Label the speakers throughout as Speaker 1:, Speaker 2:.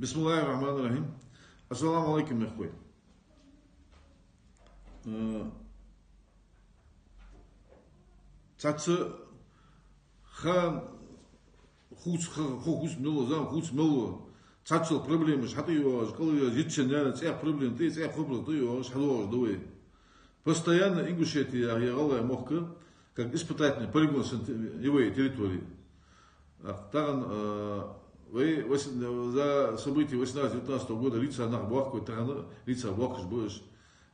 Speaker 1: Бисмиллахи рахмани рахим. Ассаламу алейкум, мехбой. Цацы хан хуц мело, зам хуц мело. Цацел проблемы, хаты его, школы зитченя, цех проблем, ты цех проблем, ты его шалуаш дуй. Постоянно Ингушетия, Аллах мохка, как испытательный полигон его территории. Таган вы за события 18-19 года лица на Бахку, лица Бахкаш будешь,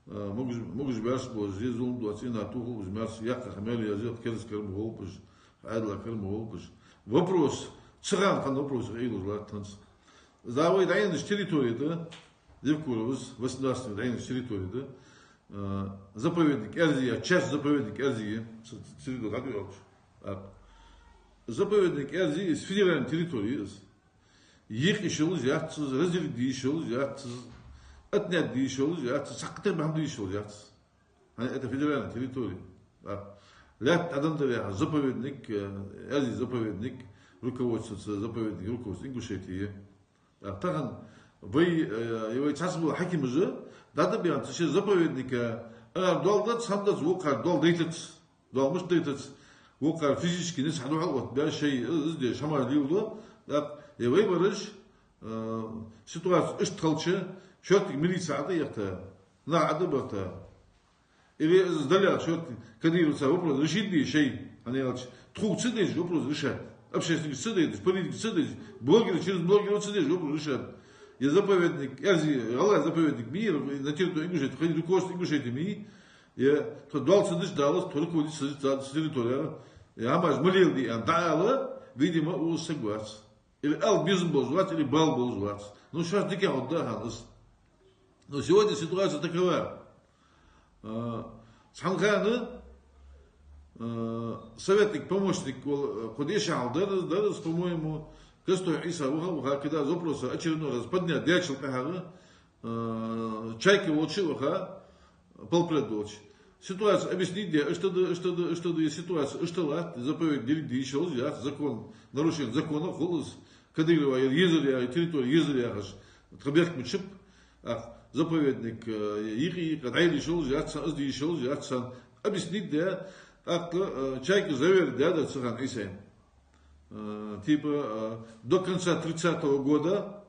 Speaker 1: могут жбяш будешь, здесь зум дуацин на туху, жмяш яка хамели язык, керс керм голпаш, айдла керм голпаш. Вопрос, цыган хан вопрос, эйлу златанс. За вы дайниш территории, да, Девкуровс, 18-й дайниш территории, да, заповедник Эрзия, часть заповедник Эрзии, заповедник Эрзии с федеральной территории, их еще лузятся, разделить еще лузятся, отнять еще лузятся, сакты бамды еще лузятся. Это федеральная территория. Лят Адамдаря, заповедник, Эрзий заповедник, руководство заповедник, руководство Ингушетии. Таган, вы его часто был хаким же, дада биан, то есть заповедника, долдат, сам звукар, дол дейтец, дол муж дейтец, вокар физически не саду вот, да, шей, здесь шамар лилдо, да, и вы барыш ситуацию иштхалче, шотик милиция ада яхта, на ада бахта, или сдаля, шот, кадируется вопрос, решит шей, они говорят, тхук цидеш, вопрос решать. Общественники цидеш, политики цидеш, блогеры через блогеров цидеш, вопрос решать. Я заповедник, Аллах заповедник мира, на территорию Ингушетии, входит руководство Ингушетии ми, я дал цидеш далас, кто руководит с территорией, я амаш молил, я дала, видимо, у согласен. Или ал бизнес был жвать, или бал был жвать. Ну, сейчас дикая вот да, но сегодня ситуация такова. Санханы, советник, помощник, Кудеша Алдер, по-моему, Кастой Иса, когда запрос очередной раз поднять, дячил Кахара, Чайки учил, полпредочь. Ситуация, объяснить, что ситуация, что заповедь делить еще закон, нарушение закона, голос, Кадырова, Езерия, территория Езерия, Трабек Мучип, заповедник Ири, Кадайли еще взяться, объяснить, Чайки заверит, да, Царан Исаим. Типа, до конца 30-го года,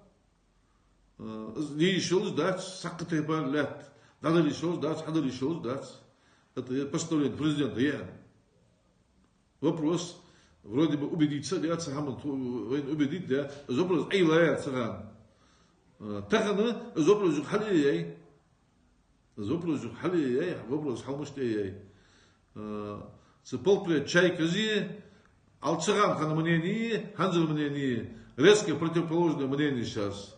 Speaker 1: еще ждать, сакаты лет, надо еще ждать, это постановление президента, я. Вопрос, вроде бы убедиться, да, Царан, убедить, да, вопрос, Эйлая, Царан. Тахана, вопрос, Халияй, вопрос, Халмуштаяй. Полпред Чайка Зи, Алцаран хан мнение, Ханзел мнение, резко противоположное мнение сейчас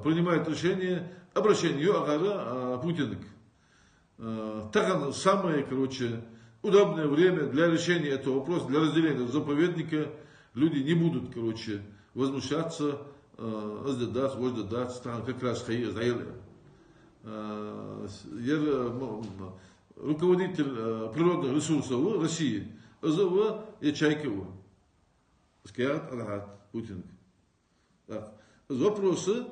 Speaker 1: принимает решение обращение Агара Путинг. Так самое, удобное время для решения этого вопроса, для разделения заповедника. Люди не будут, возмущаться, воздадаться, как раз руководитель природных ресурсов России, Азова и Чайкова. Скажет Арахат Путин. Вопросы,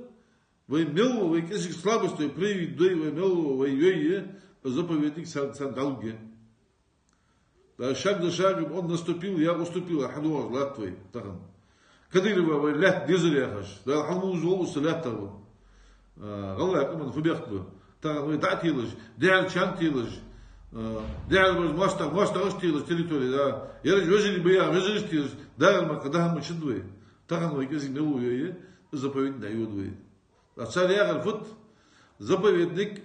Speaker 1: вы меловые, если слабости проявить, да и вы меловые, заповедник Сандалге. Шаг за шагом он наступил, я уступил, Ахадуар, Латвой, Тахан. Кадырова, лят, дезеряхаш, да, Халмуз, волосы, лятого. Галак, он фубяхту. Тахан, вы датилыш, диаль чантилыш. Диаль моста остилыш территории, да. Я везли бы я, везли стилыш, да, когда мы чудвы. Тахан, вы кази меловые, заповедник дают. А царь Ягар, вот, заповедник,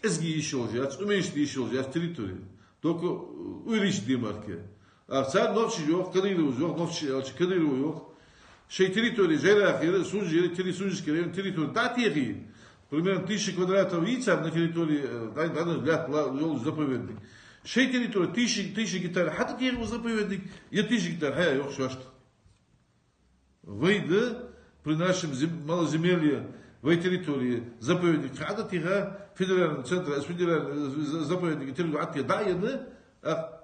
Speaker 1: эсги еще взять, уменьшить еще взять территорию. Только увеличить демарки. А царь новчий yok, Кадыров yok, новчий Кадыров yok. Şey территории, Жайрахи, Сунжский район, территория, да, территории. Примерно 1000 квадратов яйца на территории, да, заповедник. Şey территория, 1000 гектар, хата территория заповедник, и 1000 гектар, хая yok, что. Выйда при нашем малоземелье, в этой территории заповедник, хата тига, федеральный центр, федеральный заповедник, территория, да, я,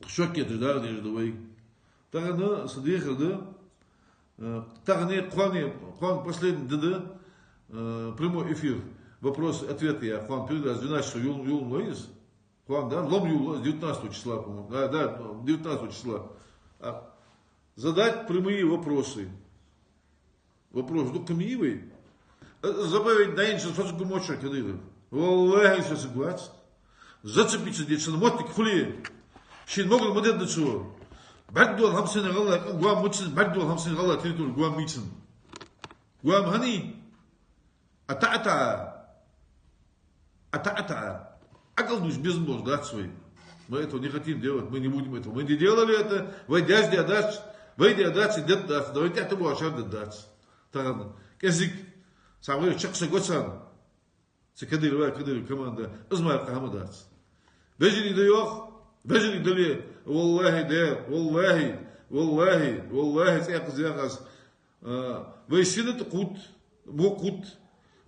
Speaker 1: шокет, да, между вы. Так она, садиха, да, Тагне Хуан последний ДД, прямой эфир, вопросы, ответы я Хуан передал с 12 июля, Хуан, да, лом июля, 19 числа, по-моему, да, 19 числа. Задать прямые вопросы. Вопрос, ну, камиевый. Забавить на инше, что такое моча, кадыры. Валлахи, что согласен. Зацепиться здесь, что мотик хули. Шин могут модет до чего. Багдуал хамсин гала, гуам мучин, багдуал хамсин гала, территорию, гуам митин. Гуам хани. Ата-ата. Акал душ без мозг, да, свой. Мы этого не хотим делать, мы не будем этого. Мы не делали это, войдя отдать, дед даст, давайте это было ашар дед даст. Так, кезик, самый чакса гоцан. Кадырова команда, измар кахама даст. Вежили даёх, вежили дали, والله سياق زياغاس ويشين تقود موقود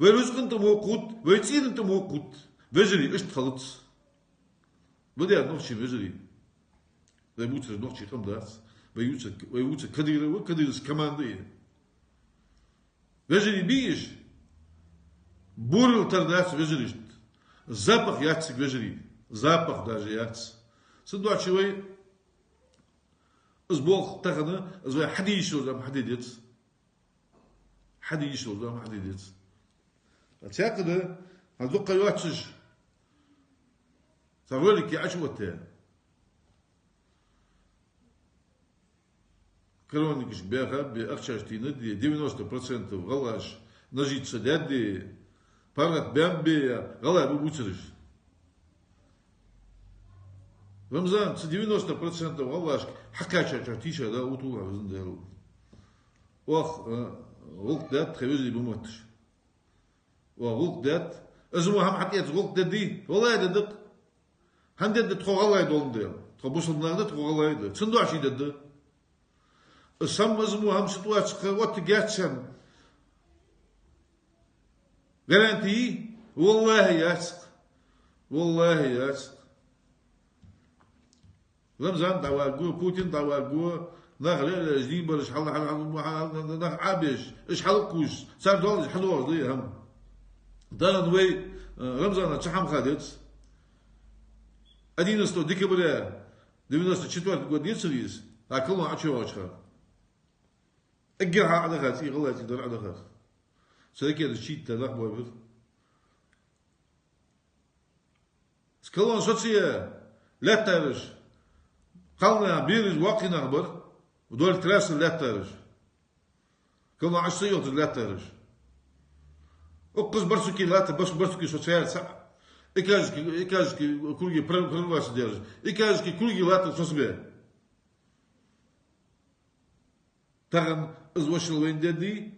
Speaker 1: ويرزقن تموقود ويتين تموقود وجري إيش تخلط بدي نوشي وجري ويبوتر نوشي كم داس ويبوتر كدير كمان دي وجري بيش بورل ترداس وجري запах яцик вежери запах даже яц сдуачивай Бог тахана, зва хадишо зам хадидец. Хадишо зам хадидец. Атякада, азука юатшиш. Саволики ашвате. Кроникиш бяха, ахчаштина, 90% галаш, нажиться дяди, парат бямбе, гала бубуцериш. Рамзан, 90% галаш, حكاش تيشا دا وطولها بزن دارو غلق دات خيوزي بموتش غلق دات ازمو هم حكيت غلق دات دي والله دادك هن دات تخوغالاي دولن ديال تخبوصل ناغدا تخوغالاي دا تسندو عشي داد السم ازمو هم سитуация خوات جاتشان гарантии والله ياسق رمضان دواجو بوتين دواجو نغلى جديد ولا شحال نغ عابش ايش حلقوش صار دول حلوه ضي هم دار نوي رمضان تشحم خادت один сто декабря 94 год нецелис акылма ачуачха اجرها على غاتي غلاتي دار على غات سلكي هذا الشيء تاع بوبر سكلون صوتيه لا تارش قالنا بيرج واقي نخبر ودول ثلاثة لا تارج كنا عشرية لا تارج أقص برسكي لا بس برسكي سوسيال سا إكاجكي كلجي برواس ديرج إكاجكي كلجي لا تصبح تغن أزوش الوين دي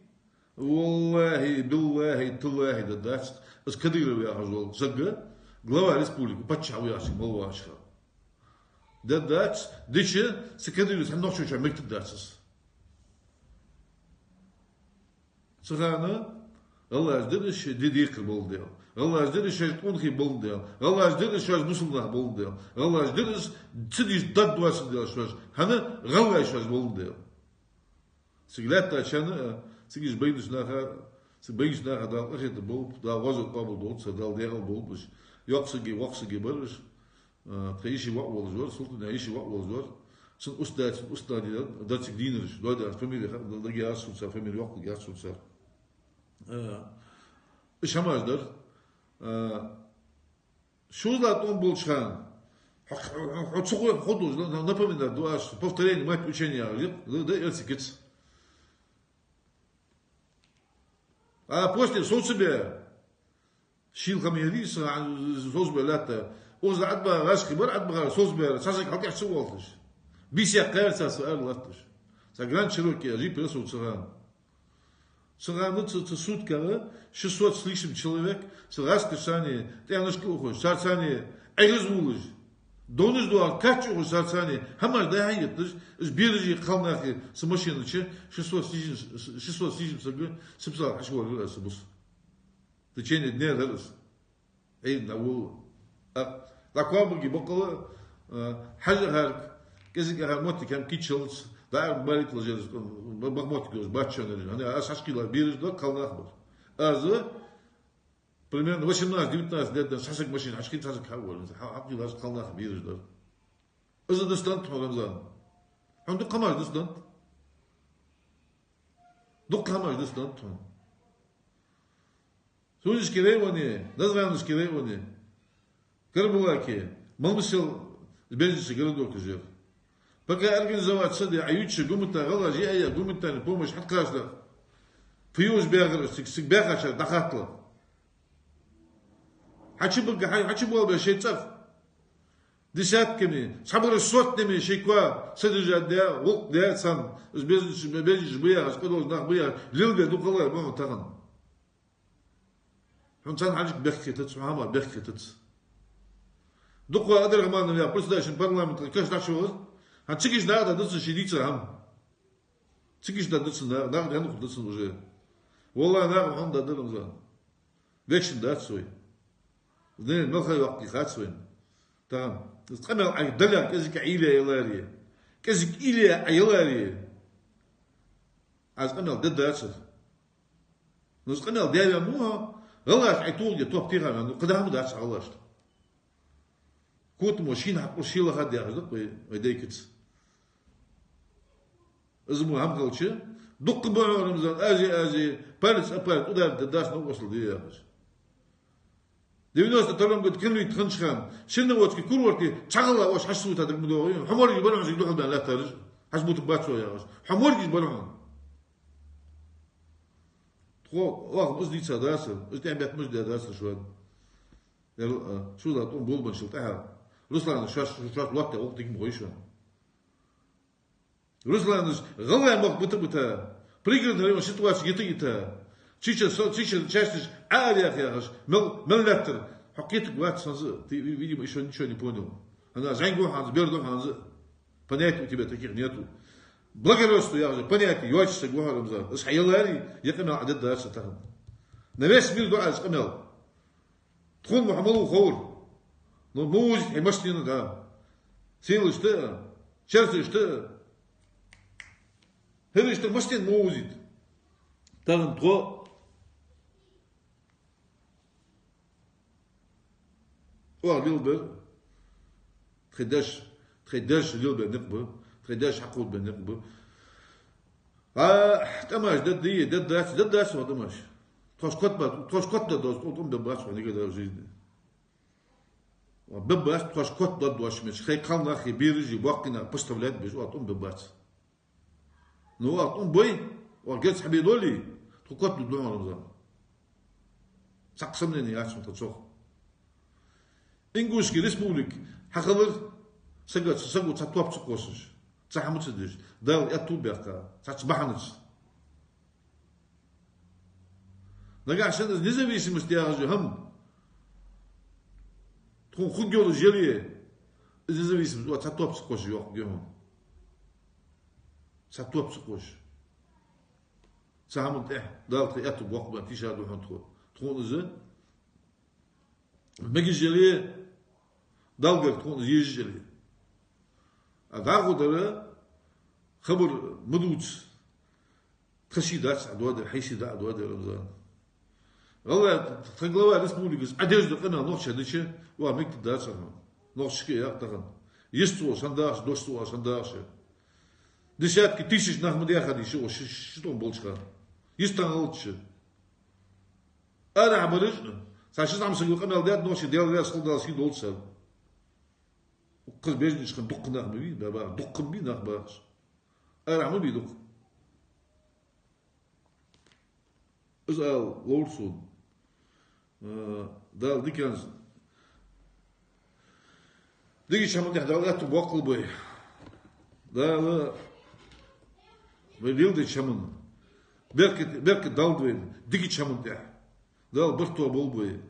Speaker 1: والله بالله تالله داش أز كدير يا رجل زقة глава республики بتشعو يا شيخ ملواش دات ديش سكندري سنوع شو مكتب داتس سخانة الله أجدرش ديك بولديو الله أجدرش أنخي بولديو الله أجدرش مسلم بولديو الله أجدرش تديش دات دواس ديال شواش هنا غلا شواش بولديو سجلات عشان سجيش بينش ناخا دا أخيط بول دا وزن قابل دوت سدال ديال بول بس يقصقي برش تعيشي وقت زور سلطة يعيشي وقت زور سن أستاذ داتك دينرش دودا فاميلي دقي أسود صار فاميلي وقت دقي أسود صار إيش هم أقدر شو لا تقوم بالشان حتسوي خدوز نفهم إن دواش повторение мать учения да эрсикец после соцбе شيل خميريس عن соцбе لا وز عدبا راشكي بر عدبا صوصبير ساسك حكي حسوالتش بيسيا قارسا سؤال لاتش ساغران شروكي اجي пресу цыган суд кара 600 с лишним человек сразу кашани тянышки ухож сарсани айрызмулыш донуш дуа кач ухож сарсани хамар да хайеттыш биржи қалнахи с машинычы 600 с лишним сага сыпсал ашвар асыбус в течение дня дәріс на улы لكوابجي بقول حاجة هارك كذا كهرموت كم كيتشلز Да, барит ложерс, багмот говорит, батчанер, они ашашкила бирж, да, калнах был. Азы примерно 18-19 лет шашек машин, ашкин шашек хавор, хавки лаж калнах бирж, да. Азы дастан Рамзан. Он дук камаш дастан. Дук камаш дастан. Суниш кирейвани, названиш кирейвани. Карбулаки, малмысел бежишь городок жив. Пока организовать сады, аютши, гумыта, галажи, ая, гумыта, помощь, откажда. Фьюж бягр, бягача, дахатла. Хачи был бы шейцав. Десятками, самыми сотнями шейква, садыжа, да, сам, бежишь, бьяш, кодол, нах, бьяш, лилга, дукалай, мама, таган. Он сан хачик бягхитец, мама, бягхитец. Дуква адыргаман, я председатель парламента, как нашего. А цикиш надо даться щадиться ам. Цикиш надо даться на гану даться уже. Волла на он да дырмзан. Вечно дать свой. Знаешь, мелхай вакти хат свой. Там. Скамел ай даля казик илия илария. Казик илия илария. А скамел дадаться. Но скамел дяя муа. Галаш айтулги топ тирам. Ну кадам даться галаш. كوت ماشين حقو شيلا غادي يعرض ويديكت ازمو هم قالش دق بو رمضان اجي بارس ابارت ودار داش نوصل دي يا اخي 90 طالما قلت كلمه تخنشخان شنو وقت كل وقت شغله واش حسوت هذاك الموضوع حمر يبرع يقول لك لا ترج حسبوت باتشو يا اخي حمر يبرع تخو واخ بس دي صداسه اش تعمل مش داسه شو شو ذا طون بولبن شلتها Ruslan şart vakti okuduk mu koyuşu. Ruslan gılay mak bıta. Prigradın situasyon gita. Çiçe часть авиах яғаш. Милләттер. Хакиятик ват санзы. Ты, видимо, еще ничего не понял. Она зайгу ханз, берду ханзы. Понятий у тебя таких нету. Благородство яғаш. Понятий. Юачишься гуха Рамзан. С хаялари якамел адет даарса тахам. На весь мир дуа скамел. Тхун Мухаммаду хаур. Но музыка, и машина, да. Силы что? Сердце что? Это что машина музыка. Там то. О, лилбе. Тредаш лилбе некбе. Тредаш حقود بنقبه. تماش دداش ما تماش. توش كت ده دوست قوم بباش ونيجي ده جيد. بباش توش كت ده دوش مش خي قلنا خي بيرجي وقنا بستولات بيج وقوم بباش. نو وقوم بوي وقت حبي دولي تو كت دون رمضان. سقسمني يا عشان تشوف. إنجوش كي ريسبوليك حقدر سقط تطوب تقوسش. تحمل تدش دال يأتو بيركا تحبحنش نجا عشان независимость я же هم تكون خود يول جيليه независимость вот تطوب تقوش يوق جهم تطوب تقوش تحمل تح دال يأتو بوق بنتيشة دو هنتو تكون زين مجي جيليه دال غير تكون يجي جيليه أداغو دره خبر مدوت تخشيدات عدواد حيشيدا عدواد رمضان والله تغلوا ريسبوليكس أديش دقنا نوخش هديش وامك دات سنة نوخش كي يقطعن يستوى صنداش دوستوى صنداش دشات كي تيشش نخمد يا خدي شو شتون بولشكا يستنغلتش أنا عمرش ساشيز عم سيقول قنال دات نوخش ديال رياس خلدال سي دولتسل قز بيجني شكن دق نخمي بابا دق بي نخباش أنا عمل بيدق إزال لورسون دال ديكانز ديكي شامل يحدى وقت بوقل بي دال ويديل دي شامل بركة دال دوين ديكي شامل يح دال برتو بول بي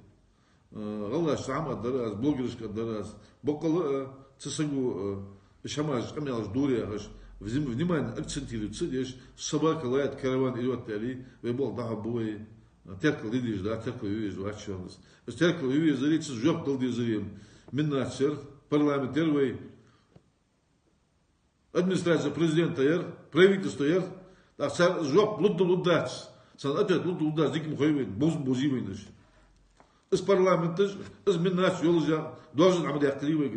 Speaker 1: والله شعما دراز بلوغرشكا دراز بوقل تسنجو شامل قمياش دوري внимание акцентируется, здесь собака лает, караван идет тали, вебол да бой, теркал видишь, да, теркал видишь, вачалось. Теркал видишь, зарится жёг дал дизрим. Миннацер, парламентер вей. Администрация президента ер, правительство ер, так сар жоп луддац. Сан опять луддац диким хойвейн, бузивейн. Из парламента, из минрас يولجا должен عمل يقريوي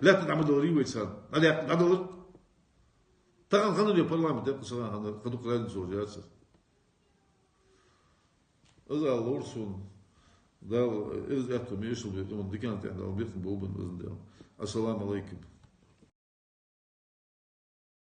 Speaker 1: لا تنعمل ريوي سان هذا تاعن خانو دي парламент يقول سان هذا خدو قران زوجات هذا لورسون ده إز أتو ميشل بيتون دكانت عند أو بيتون بوبن إذن ده السلام عليكم